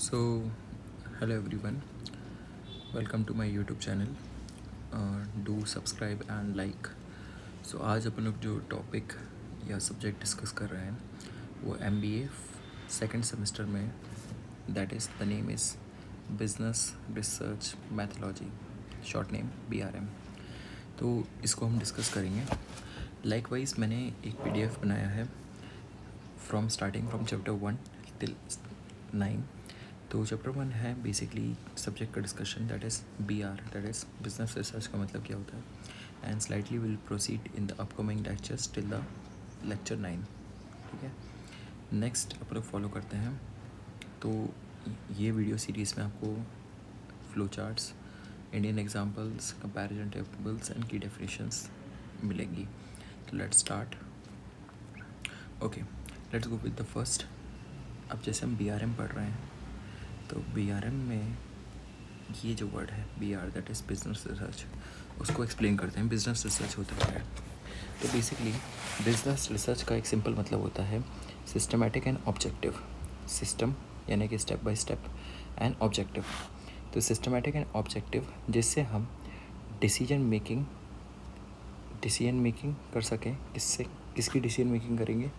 So hello everyone, welcome to my YouTube channel. Do subscribe and like. So आज अपन लोग जो topic या सब्जेक्ट डिस्कस कर रहे हैं वो MBA सेकेंड सेमेस्टर में, that is the name is business research methodology, short name BRM। तो इसको हम डिस्कस करेंगे। लाइकवाइज मैंने एक PDF बनाया है फ्रॉम चैप्टर 1 टिल 9। तो चैप्टर 1 है बेसिकली सब्जेक्ट का discussion, that is BR, that is business research का मतलब क्या होता है, and slightly will proceed in the upcoming lectures till the lecture 9। ठीक है, नेक्स्ट अपन लोग फॉलो करते हैं। तो ये वीडियो सीरीज़ में आपको flow charts, Indian examples, comparison tables and की डेफिनेशंस मिलेंगी। तो let's start. Okay, let's go with the first. अब जैसे हम BRM पढ़ रहे हैं, तो BRM में ये जो वर्ड है BR, that is business research, उसको एक्सप्लेन करते हैं। बिजनेस रिसर्च होता क्या है? तो बेसिकली बिजनेस रिसर्च का एक सिंपल मतलब होता है सिस्टमैटिक एंड ऑब्जेक्टिव। सिस्टम यानी कि step by step, and objective. तो सिस्टमैटिक एंड ऑब्जेक्टिव, जिससे हम डिसीजन मेकिंग कर सकें। किसकी डिसीजन मेकिंग करेंगे?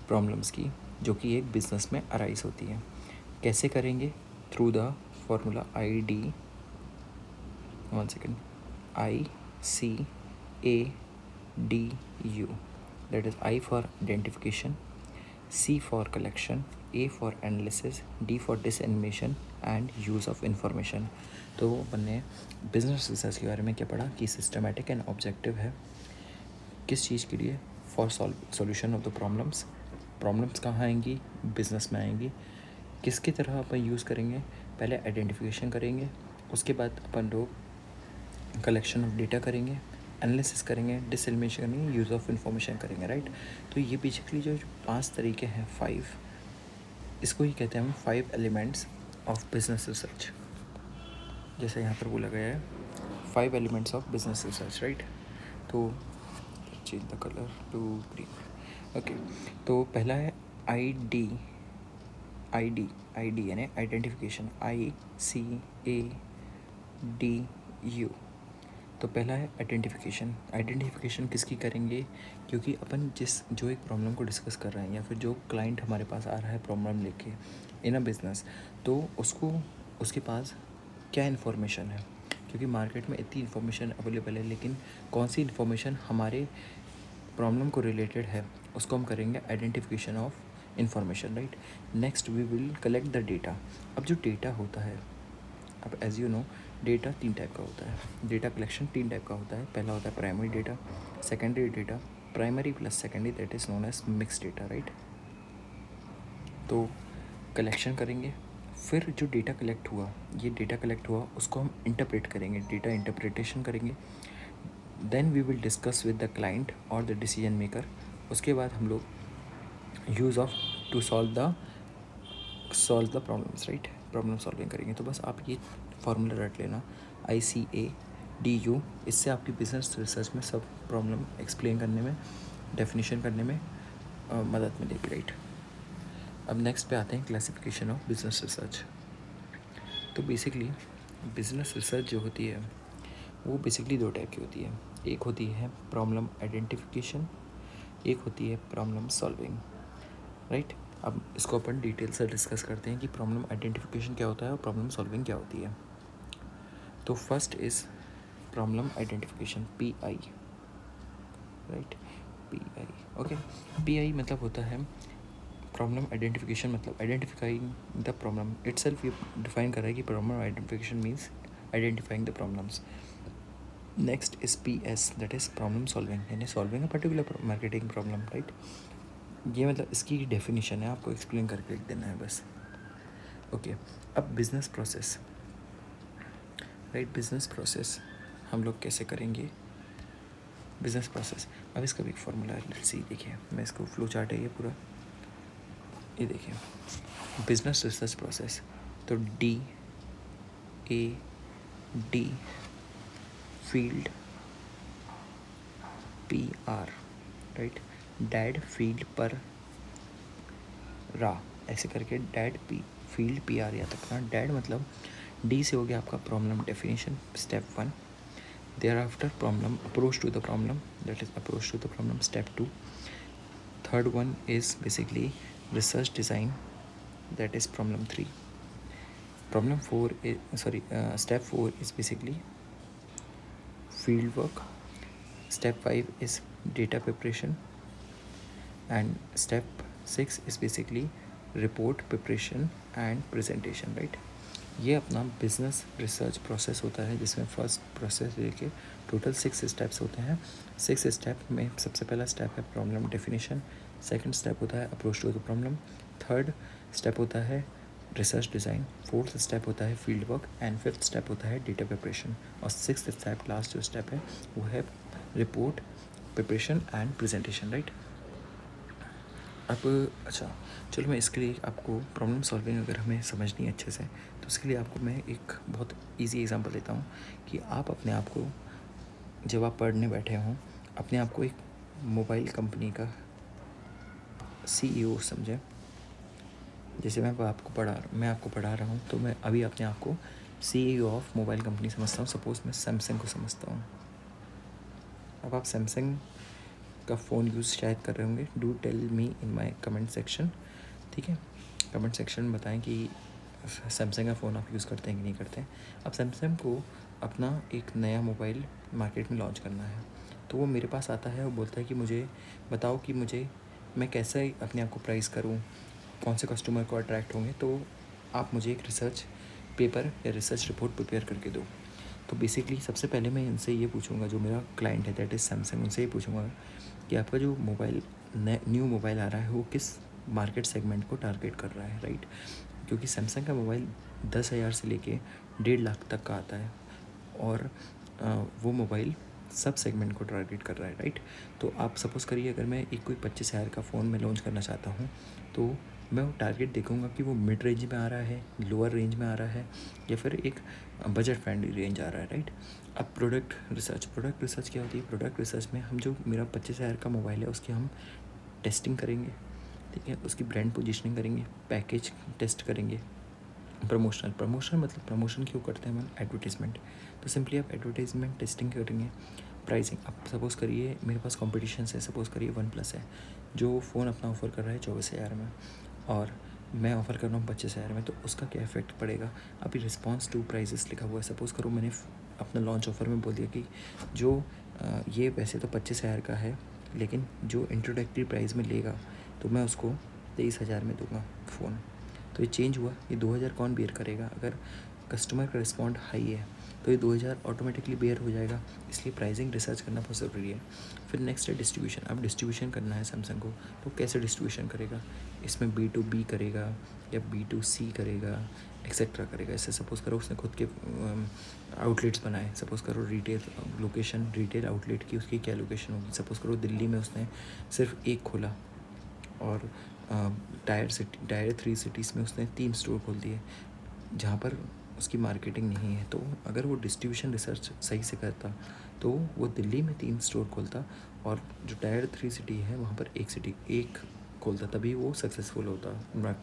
प्रॉब्लम्स की, जो कि एक बिज़नेस में अराइज होती है। कैसे करेंगे? Through the formula ICADU, that is I for identification, C for collection, A for analysis, D for dissemination and use of information। तो अपन ने बिजनेस रिसर्च के बारे में क्या पढ़ा कि सिस्टमैटिक एंड ऑब्जेक्टिव है। किस चीज़ के लिए? For solution of the problems. Problems कहाँ आएंगी? बिजनेस में आएंगी। किसकी तरह अपन यूज़ करेंगे? पहले आइडेंटिफिकेशन करेंगे, उसके बाद अपन लोग कलेक्शन ऑफ डेटा करेंगे, एनालिसिस करेंगे, डिसएमिनेशन करेंगे, यूज़ ऑफ इंफॉर्मेशन करेंगे, राइट। तो ये बेसिकली जो 5 तरीके हैं, 5, इसको ही कहते हैं हम 5 एलिमेंट्स ऑफ बिजनेस रिसर्च। जैसे यहाँ पर बोला गया है 5 elements of business research, right. तो change the colour to green. Okay, तो पहला है ID यानी आइडेंटिफिकेशन, ICADU। तो पहला है आइडेंटिफिकेशन किसकी करेंगे? क्योंकि अपन जो एक प्रॉब्लम को डिस्कस कर रहे हैं, या फिर जो क्लाइंट हमारे पास आ रहा है प्रॉब्लम लेके इन अ बिज़नेस, तो उसके पास क्या इन्फॉर्मेशन है। क्योंकि मार्केट में इतनी इन्फॉर्मेशन अवेलेबल है, लेकिन कौन सी इन्फॉर्मेशन हमारे प्रॉब्लम को रिलेटेड है, उसको हम करेंगे identification of information, right. Next we will collect the data. अब जो डेटा होता है, अब as you know data 3 type का होता है। डेटा कलेक्शन 3 टाइप का होता है। पहला होता है primary data, secondary data, primary plus secondary, that is known as mix data, right. तो कलेक्शन करेंगे, फिर जो डेटा कलेक्ट हुआ उसको हम इंटरप्रेट करेंगे, डेटा इंटरप्रिटेशन करेंगे। Then we will discuss with the client और द डिसीजन मेकर। उसके बाद हम लोग use of to solve the problems, right. Problem solving करेंगे। तो बस आप ये फार्मूला रट लेना, ICADU। इससे आपकी बिजनेस रिसर्च में सब प्रॉब्लम एक्सप्लेन करने में, डेफिनेशन करने में मदद मिलेगी, राइट। अब नेक्स्ट पे आते हैं क्लासिफिकेशन ऑफ बिजनेस रिसर्च। तो बेसिकली बिजनेस रिसर्च जो होती है वो बेसिकली 2 टाइप की होती है। एक होती है प्रॉब्लम आइडेंटिफिकेशन, एक होती है प्रॉब्लम सॉल्विंग, राइट। अब इसको अपन डिटेल से डिस्कस करते हैं कि प्रॉब्लम आइडेंटिफिकेशन क्या होता है और प्रॉब्लम सॉल्विंग क्या होती है। तो first is problem identification, PI, right. PI, okay. PI मतलब होता है प्रॉब्लम आइडेंटिफिकेशन, मतलब आइडेंटिफाइंग द प्रॉब्लम इटसेल्फ। ये डिफाइन कर रहा है कि problem identification means identifying the problems. Next is PS, that is problem solving, यानी solving a particular marketing problem, right. ये मतलब इसकी डेफिनेशन है, आपको एक्सप्लेन करके लिख देना है बस। ओके, अब business process, right. Business process हम लोग कैसे करेंगे? बिजनेस प्रोसेस, अब इसका भी एक फॉर्मूला है, लेट्स सी। देखिए, मैं इसको फ्लो चार्ट है ये पूरा, ये देखिए बिजनेस रिसर्च प्रोसेस। तो DAD field, PR, right. Dad field पर रा, ऐसे करके डैड फील्ड PR याद रखना। डैड मतलब D से हो गया आपका problem definition, step 1। Thereafter problem approach to the problem, that is approach to the problem, step 2। Third one is basically research design, that is problem 3। Problem 4 is step 4 is basically field work. Step 5 is data preparation, and step 6 is basically report preparation and presentation, right? ये अपना business research process होता है, जिसमें first process लेके total 6 steps होते हैं। 6 step में सबसे पहला स्टेप है प्रॉब्लम डेफिनेशन, सेकंड स्टेप होता है approach to the problem, third step होता है रिसर्च डिज़ाइन, फोर्थ स्टेप होता है field work, and fifth step होता है डेटा प्रिपरेशन, और सिक्स्थ स्टेप लास्ट जो स्टेप है वो है report preparation and presentation, right? अब अच्छा, चलो मैं इसके लिए आपको प्रॉब्लम सॉल्विंग अगर हमें समझनी है अच्छे से, तो उसके लिए आपको मैं एक बहुत इजी एग्जांपल देता हूँ कि आप अपने आप को, जब आप पढ़ने बैठे हों, अपने आप को एक मोबाइल कंपनी का CEO समझें। जैसे मैं आपको पढ़ा रहा हूँ, तो मैं अभी अपने आप को CEO ऑफ मोबाइल कंपनी समझता हूँ। सपोज़ मैं सैमसंग को समझता हूँ। अब आप सैमसंग का फ़ोन यूज़ शायद कर रहे होंगे। Do tell me in my comment section, ठीक है? कमेंट सेक्शन में बताएं कि सैमसंग का फ़ोन आप यूज़ करते हैं कि नहीं करते हैं। अब सैमसंग को अपना एक नया मोबाइल मार्केट में लॉन्च करना है, तो वो मेरे पास आता है और बोलता है कि मुझे बताओ कि मैं कैसे अपने आप को प्राइस करूँ, कौन से कस्टमर को अट्रैक्ट होंगे, तो आप मुझे एक रिसर्च पेपर या रिसर्च रिपोर्ट प्रिपेयर करके दो। तो बेसिकली सबसे पहले मैं इनसे ये पूछूंगा, जो मेरा क्लाइंट है दैट इज़ सैमसंग, उनसे ये पूछूंगा कि आपका जो न्यू मोबाइल आ रहा है वो किस मार्केट सेगमेंट को टारगेट कर रहा है, राइट? क्योंकि सैमसंग का मोबाइल 10,000 से लेके 1.5 लाख तक का आता है, और वो मोबाइल सब सेगमेंट को टारगेट कर रहा है, राइट? तो आप सपोज़ करिए अगर मैं कोई 25,000 का फ़ोन में लॉन्च करना चाहता हूँ, तो मैं वो टारगेट देखूंगा कि वो मिड रेंज में आ रहा है, लोअर रेंज में आ रहा है, या फिर एक बजट फ्रेंडली रेंज आ रहा है, राइट? अब प्रोडक्ट रिसर्च क्या होती है? प्रोडक्ट रिसर्च में हम जो मेरा 25,000 का मोबाइल है उसकी हम टेस्टिंग करेंगे, ठीक है? उसकी ब्रांड पोजीशनिंग करेंगे, पैकेज टेस्ट करेंगे, प्रमोशन मतलब प्रमोशन क्यों करते हैं हम? एडवर्टीज़मेंट। तो सिंपली आप एडवर्टीज़मेंट टेस्टिंग करेंगे। प्राइसिंग, अब सपोज़ करिए मेरे पास कॉम्पिटिशन है, सपोज़ करिए OnePlus है जो फ़ोन अपना ऑफ़र कर रहा है 24,000 में, और मैं ऑफ़र कर रहा हूँ 25,000 में, तो उसका क्या इफेक्ट पड़ेगा? अभी रिस्पॉन्स टू प्राइजेस लिखा हुआ है। सपोज़ करो मैंने अपना लॉन्च ऑफ़र में बोल दिया कि जो ये वैसे तो 25,000 का है, लेकिन जो इंट्रोडक्टरी प्राइस में लेगा तो मैं उसको 23,000 में दूंगा फ़ोन। तो ये चेंज हुआ, ये 2,000 कौन बेयर करेगा? अगर कस्टमर का रिस्पॉन्ड हाई है तो ये 2,000 ऑटोमेटिकली बेयर हो जाएगा, इसलिए प्राइसिंग रिसर्च करना बहुत ज़रूरी है। फिर नेक्स्ट है डिस्ट्रीब्यूशन। अब डिस्ट्रीब्यूशन करना है सैमसंग को, तो कैसे डिस्ट्रीब्यूशन करेगा? इसमें B2B करेगा या B2C करेगा, एक्सेट्रा करेगा। ऐसे सपोज़ करो उसने खुद के आउटलेट्स बनाए, सपोज़ करो रिटेल आउटलेट की उसकी क्या लोकेशन होगी? सपोज़ करो दिल्ली में उसने सिर्फ एक खोला, और टायर 3 सिटीज़ में उसने 3 स्टोर खोल दिए जहाँ पर उसकी मार्केटिंग नहीं है। तो अगर वो डिस्ट्रीब्यूशन रिसर्च सही से करता तो वो दिल्ली में 3 स्टोर खोलता, और जो टायर 3 सिटी है वहाँ पर एक खोलता, तभी वो सक्सेसफुल होता,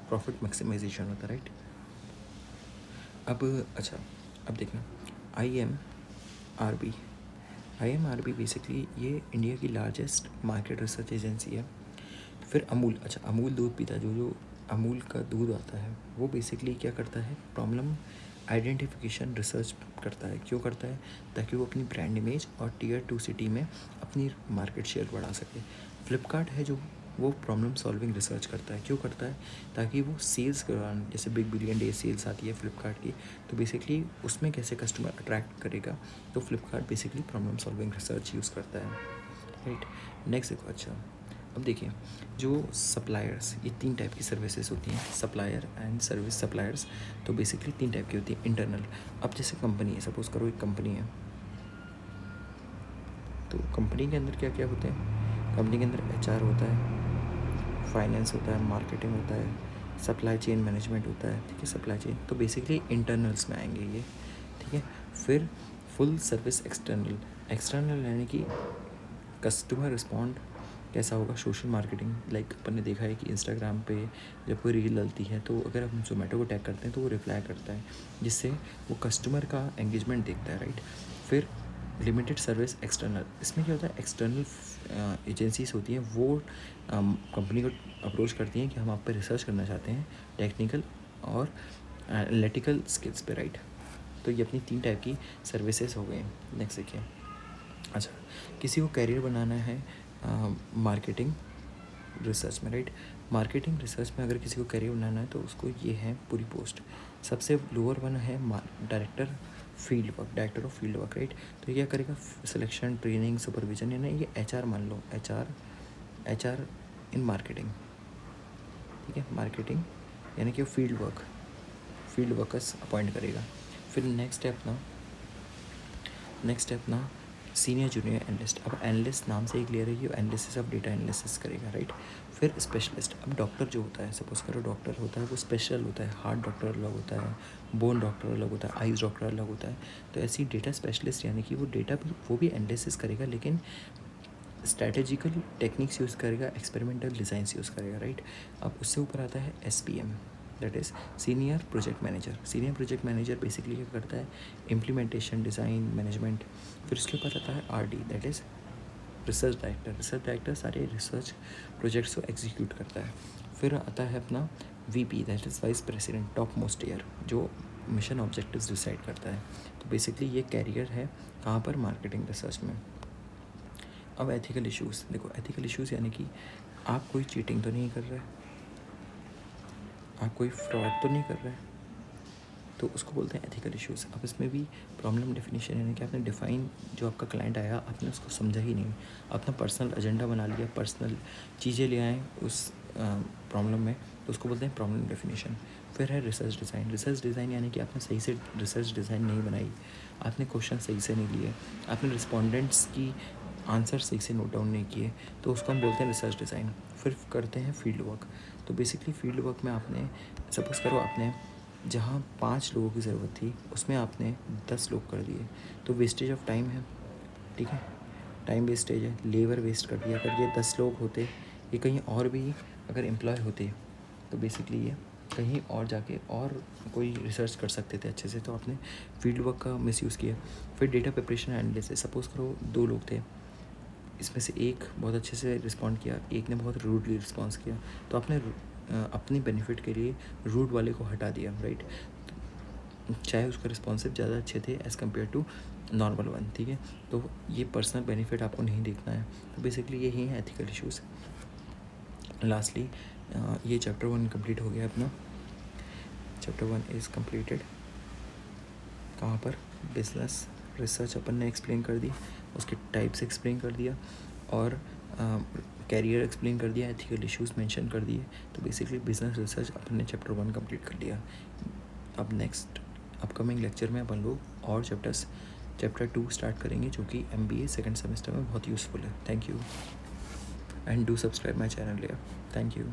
प्रॉफिट मैक्सिमाइजेशन होता, राइट? अब अच्छा, अब देखना IMRB बेसिकली ये इंडिया की लार्जेस्ट मार्केट रिसर्च एजेंसी है। फिर अमूल दूध पीता है, जो अमूल का दूध आता है वो बेसिकली क्या करता है? प्रॉब्लम आइडेंटिफिकेशन रिसर्च करता है। क्यों करता है? ताकि वो अपनी ब्रांड इमेज और Tier 2 सिटी में अपनी मार्केट शेयर बढ़ा सके। फ्लिपकार्ट है जो वो प्रॉब्लम सॉल्विंग रिसर्च करता है। क्यों करता है? ताकि वो सेल्स के दौरान, जैसे बिग बिलियन डे सेल्स आती है फ्लिपकार्ट की, तो बेसिकली उसमें कैसे कस्टमर अट्रैक्ट करेगा, तो Flipkart basically problem solving research use करता है, राइट? नेक्स्ट देखो, अच्छा अब देखिए, जो सप्लायर्स, ये 3 टाइप की सर्विसेज होती हैं, सप्लायर एंड सर्विस सप्लायर्स। तो बेसिकली 3 टाइप की होती है। इंटरनल, अब जैसे कंपनी है, सपोज़ करो एक कंपनी है, तो कंपनी के अंदर क्या क्या होते हैं? कंपनी के अंदर HR होता है, फाइनेंस होता है, मार्केटिंग होता है, सप्लाई चेन मैनेजमेंट होता है, ठीक है? सप्लाई चेन तो बेसिकली इंटरनल्स में आएंगे ये, ठीक है? फिर फुल सर्विस एक्सटर्नल यानी कि कस्टमर रिस्पॉन्ड कैसा होगा सोशल मार्केटिंग, लाइक अपन ने देखा है कि इंस्टाग्राम पे जब कोई रील डलती है तो अगर हम जोमेटो को टैग करते हैं तो वो रिप्लाई करता है, जिससे वो कस्टमर का एंगेजमेंट देखता है, राइट। फिर लिमिटेड सर्विस एक्सटर्नल, इसमें क्या होता है, एक्सटर्नल एजेंसीज होती हैं, वो कंपनी को अप्रोच करती हैं कि हम आप पे रिसर्च करना चाहते हैं टेक्निकल और एनालिटिकल स्किल्स पे, राइट। तो ये अपनी 3 टाइप की सर्विसेज हो गई। नेक्स्ट देखिए, अच्छा, किसी को कैरियर बनाना है मार्केटिंग रिसर्च में, राइट। मार्केटिंग रिसर्च में अगर किसी को कैरियर बनाना है तो उसको ये है पूरी पोस्ट। सबसे लोअर वन है director director of field work, right. तो ये क्या करेगा, सिलेक्शन, ट्रेनिंग, सुपरविजन, यानी ये HR मान लो, HR इन मार्केटिंग, ठीक है। मार्केटिंग यानी कि फील्ड वर्कर्स अपॉइंट करेगा। फिर नेक्स्ट स्टेप ना सीनियर जूनियर एनालिस्ट। अब एनालिस्ट नाम से ही क्लियर है कि एनालिसिस ऑफ डेटा एनालिसिस करेगा, राइट। फिर स्पेशलिस्ट, अब डॉक्टर जो होता है, सपोज करो डॉक्टर होता है वो स्पेशल होता है, हार्ट डॉक्टर अलग होता है, बोन डॉक्टर अलग होता है, आइज़ डॉक्टर अलग होता है। तो ऐसी डेटा स्पेशलिस्ट यानी कि वो डेटा भी वो भी एनालिसिस करेगा, लेकिन स्ट्रैटेजिकल टेक्निक्स यूज़ करेगा, एक्सपेरिमेंटल डिज़ाइंस यूज़ करेगा, राइट। अब उससे ऊपर आता है SPM, that is senior project manager. Senior project manager basically क्या करता है, इम्प्लीमेंटेशन, डिज़ाइन, मैनेजमेंट। फिर उसके ऊपर आता है RD, that is research director सारे रिसर्च प्रोजेक्ट्स को एग्जीक्यूट करता है। फिर आता है अपना VP, that is vice president, top most year, जो मिशन ऑब्जेक्टिव्स डिसाइड करता है। तो बेसिकली ये कैरियर है कहाँ पर, मार्केटिंग रिसर्च में। अब एथिकल इश्यूज़ देखो, एथिकल इश्यूज़ यानी कि आप कोई चीटिंग तो नहीं कर रहे, आप कोई फ्रॉड तो नहीं कर रहे, तो उसको बोलते हैं एथिकल इश्यूज़। अब इसमें भी प्रॉब्लम डेफिनेशन यानी कि आपने डिफ़ाइन, जो आपका क्लाइंट आया आपने उसको समझा ही नहीं, अपना पर्सनल एजेंडा बना लिया, पर्सनल चीज़ें ले आए उस प्रॉब्लम में, तो उसको बोलते हैं प्रॉब्लम डेफिनेशन। फिर है रिसर्च डिज़ाइन यानी कि आपने सही से रिसर्च डिज़ाइन नहीं बनाई, आपने क्वेश्चन सही से नहीं लिए, आपने रिस्पोंडेंट्स की आंसर सही से नोट डाउन नहीं किए, तो उसको हम बोलते हैं रिसर्च डिज़ाइन। फिर करते हैं फील्ड वर्क। तो बेसिकली फील्ड वर्क में आपने सपोज़ करो आपने जहाँ 5 लोगों की ज़रूरत थी उसमें आपने 10 लोग कर दिए, तो वेस्टेज ऑफ टाइम है, ठीक है, टाइम वेस्टेज है, लेबर वेस्ट कर दिया। अगर ये 10 लोग होते, ये कहीं और भी अगर एम्प्लॉय होते, तो बेसिकली ये कहीं और जाके और कोई रिसर्च कर सकते थे अच्छे से, तो आपने फील्ड वर्क का मिसयूज़ किया। फिर डेटा प्रिपरेशन एनालिसिस, सपोज़ करो 2 लोग थे, इसमें से एक बहुत अच्छे से रिस्पॉन्ड किया, एक ने बहुत रूडली रिस्पॉन्स किया, तो आपने अपनी बेनिफिट के लिए रूड वाले को हटा दिया, राइट। चाहे उसका रिस्पॉन्सिव ज़्यादा अच्छे थे as compare to normal one, ठीक है। तो ये पर्सनल बेनिफिट आपको नहीं देखना है। तो बेसिकली यही है एथिकल इश्यूज़। लास्टली ये चैप्टर 1 कंप्लीट हो गया अपना। Chapter 1 is completed. कहाँ पर, बिजनेस रिसर्च अपन ने एक्सप्लेन कर दी, उसके टाइप्स एक्सप्लेन कर दिया, और कैरियर एक्सप्लेन कर दिया, एथिकल इश्यूज़ मेंशन कर दिए। तो बेसिकली बिजनेस रिसर्च अपन ने चैप्टर 1 कंप्लीट कर लिया। अब नेक्स्ट अपकमिंग लेक्चर में अपन लोग और चैप्टर 2 स्टार्ट करेंगे, जो कि MBA सेकेंड सेमेस्टर में बहुत यूज़फुल है। Thank you and do subscribe my channel. Thank you.